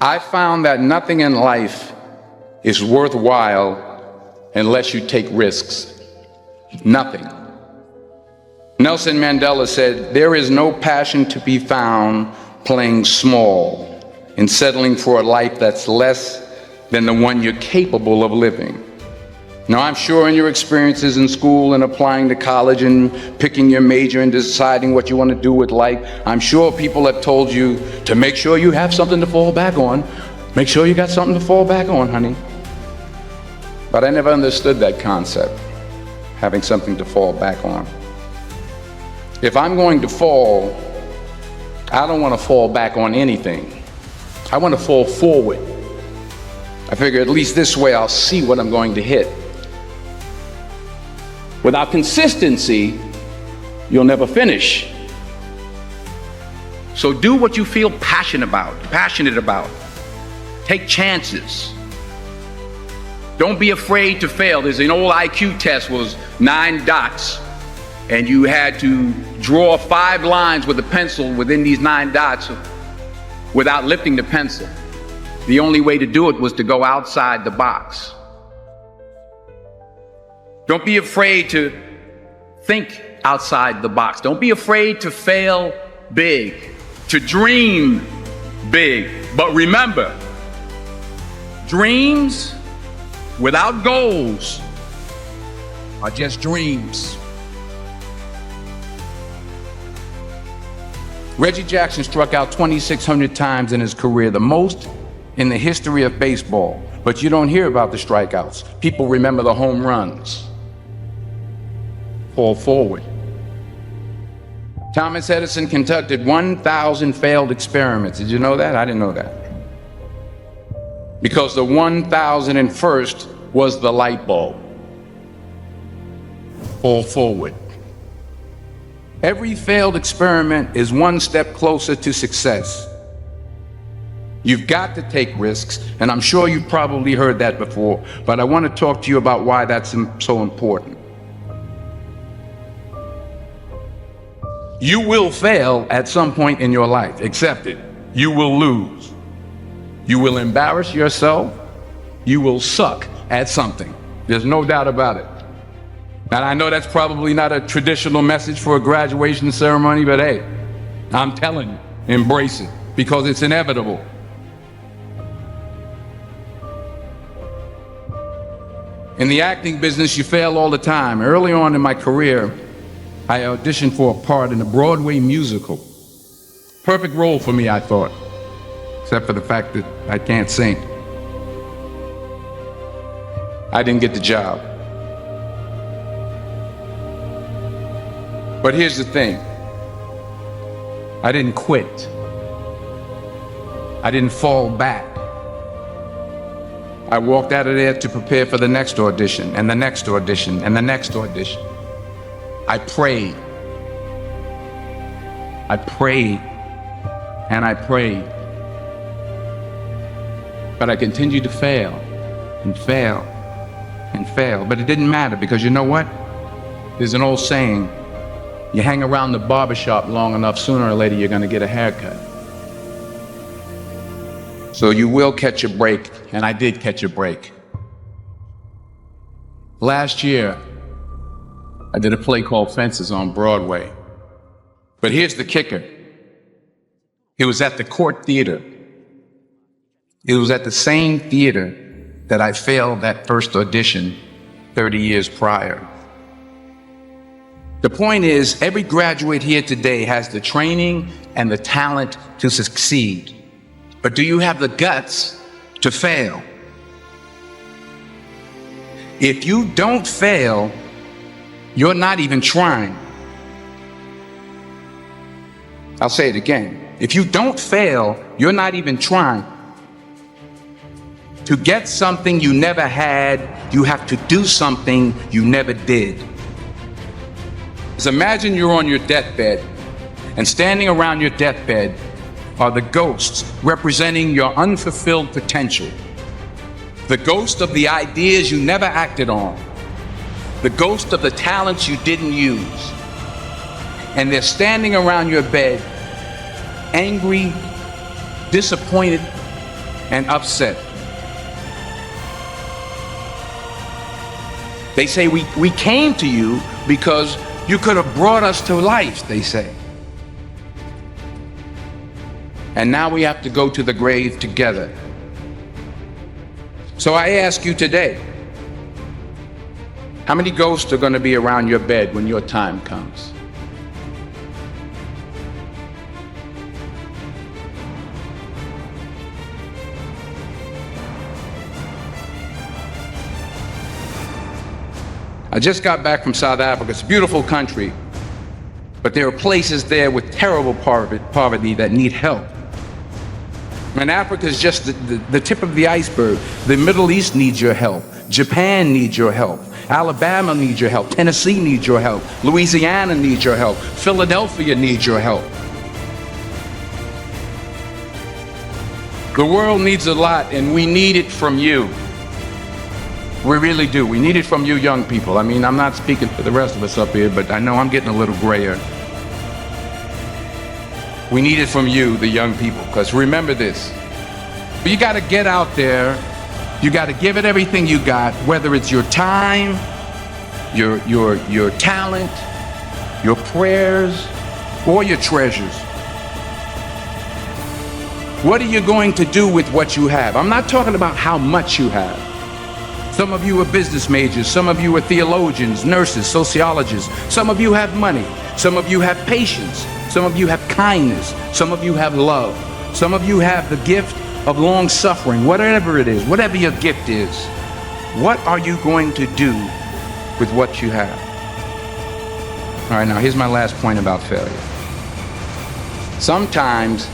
I found that nothing in life is worthwhile unless you take risks. Nothing. Nelson Mandela said, "There is no passion to be found playing small and settling for a life that's less than the one you're capable of living." Now, I'm sure in your experiences in school and applying to college and picking your major and deciding what you want to do with life, I'm sure people have told you to make sure you have something to fall back on. Make sure you got something to fall back on, honey. But I never understood that concept, having something to fall back on. If I'm going to fall, I don't want to fall back on anything. I want to fall forward. I figure at least this way I'll see what I'm going to hit. Without consistency, you'll never finish. So do what you feel passionate about. Take chances. Don't be afraid to fail. There's an old IQ test, was 9 dots, and you had to draw 5 lines with a pencil within these 9 dots without lifting the pencil. The only way to do it was to go outside the box. Don't be afraid to think outside the box. Don't be afraid to fail big, to dream big. But remember, dreams without goals are just dreams. Reggie Jackson struck out 2,600 times in his career, the most in the history of baseball. But you don't hear about the strikeouts. People remember the home runs. Fall forward. Thomas Edison conducted 1,000 failed experiments. Did you know that? I didn't know that. Because the 1,001st was the light bulb. Fall forward. Every failed experiment is one step closer to success. You've got to take risks, and I'm sure you've probably heard that before, but I want to talk to you about why that's so important. You will fail at some point in your life. Accept it. You will lose. You will embarrass yourself. You will suck at something. There's no doubt about it. And I know that's probably not a traditional message for a graduation ceremony, but hey, I'm telling you, embrace it, because it's inevitable. In the acting business, you fail all the time. Early on in my career, I auditioned for a part in a Broadway musical. Perfect role for me, I thought, except for the fact that I can't sing. I didn't get the job. But here's the thing. I didn't quit. I didn't fall back. I walked out of there to prepare for the next audition, and the next audition, and the next audition. I prayed. I prayed, and I prayed. But I continued to fail, and fail, and fail. But it didn't matter, because you know what? There's an old saying, you hang around the barbershop long enough, sooner or later you're going to get a haircut. So you will catch a break, and I did catch a break. Last year, I did a play called Fences on Broadway. But here's the kicker. It was at the Court Theater. It was at the same theater that I failed that first audition 30 years prior. The point is, every graduate here today has the training and the talent to succeed. But do you have the guts to fail? If you don't fail, you're not even trying. I'll say it again. If you don't fail, you're not even trying. To get something you never had, you have to do something you never did. Just imagine you're on your deathbed, and standing around your deathbed are the ghosts representing your unfulfilled potential. The ghost of the ideas you never acted on. The ghost of the talents you didn't use. And they're standing around your bed, angry, disappointed, and upset. They say we came to you because you could have brought us to life, they say. And now we have to go to the grave together. So I ask you today, how many ghosts are going to be around your bed when your time comes? I just got back from South Africa. It's a beautiful country, but there are places there with terrible poverty that need help. And Africa is just the tip of the iceberg. The Middle East needs your help. Japan needs your help. Alabama needs your help. Tennessee needs your help. Louisiana needs your help. Philadelphia needs your help. The world needs a lot, and we need it from you. We really do. We need it from you young people. I mean, I'm not speaking for the rest of us up here, but I know I'm getting a little grayer. We need it from you, the young people, because remember this. You got to get out there. You got to give it everything you got, whether it's your time, your talent, your prayers, or your treasures. What are you going to do with what you have? I'm not talking about how much you have. Some of you are business majors, some of you are theologians, nurses, sociologists. Some of you have money, some of you have patience, some of you have kindness, some of you have love, some of you have the gift of long suffering. Whatever it is, whatever your gift is, what are you going to do with what you have? All right, now here's my last point about failure. Sometimes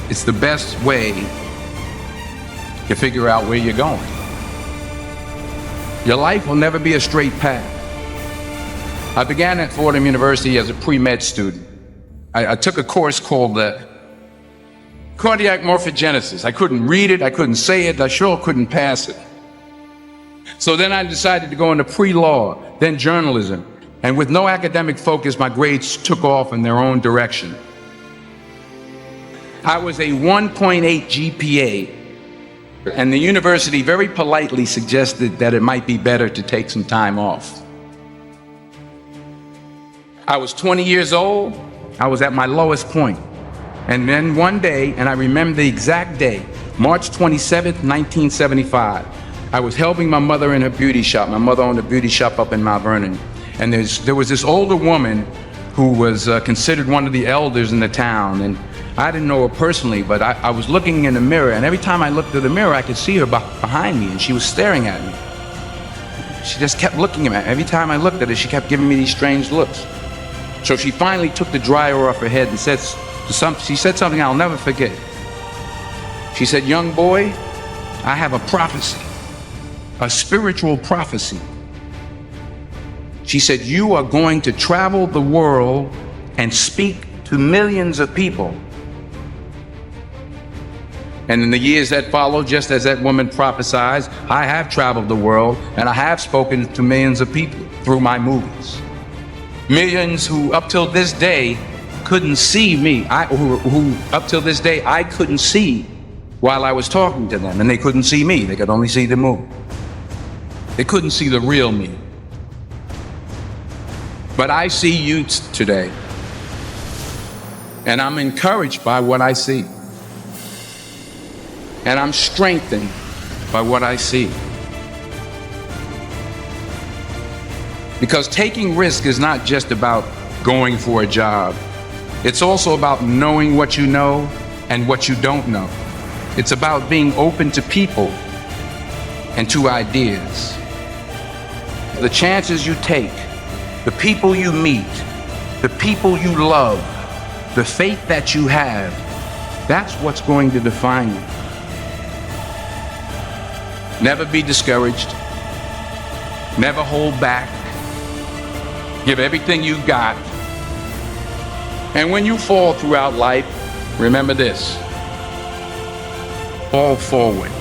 it's the best way to figure out where you're going. Your life will never be a straight path. I began at Fordham University as a pre-med student. I took a course called cardiac morphogenesis. I couldn't read it, I couldn't say it, I sure couldn't pass it. So then I decided to go into pre-law, then journalism. And with no academic focus, my grades took off in their own direction. I was a 1.8 GPA. And the university very politely suggested that it might be better to take some time off. I was 20 years old. I was at my lowest point. And then one day, and I remember the exact day, March 27th, 1975, I was helping my mother in her beauty shop. My mother owned a beauty shop up in Mount Vernon. And there was this older woman who was considered one of the elders in the town. And I didn't know her personally, but I was looking in the mirror, and every time I looked at the mirror, I could see her behind me, and she was staring at me. She just kept looking at me. Every time I looked at her, she kept giving me these strange looks. So she finally took the dryer off her head and she said something I'll never forget. She said, "Young boy, I have a prophecy, a spiritual prophecy." She said, "You are going to travel the world and speak to millions of people." And in the years that followed, just as that woman prophesied, I have traveled the world and I have spoken to millions of people through my movies. Millions who up till this day couldn't see me, who up till this day I couldn't see while I was talking to them, and they couldn't see me, they could only see the movie. They couldn't see the real me. But I see you today, and I'm encouraged by what I see. And I'm strengthened by what I see. Because taking risk is not just about going for a job. It's also about knowing what you know and what you don't know. It's about being open to people and to ideas. The chances you take, the people you meet, the people you love, the faith that you have, that's what's going to define you. Never be discouraged. Never hold back. Give everything you've got. And when you fall throughout life, remember this: fall forward.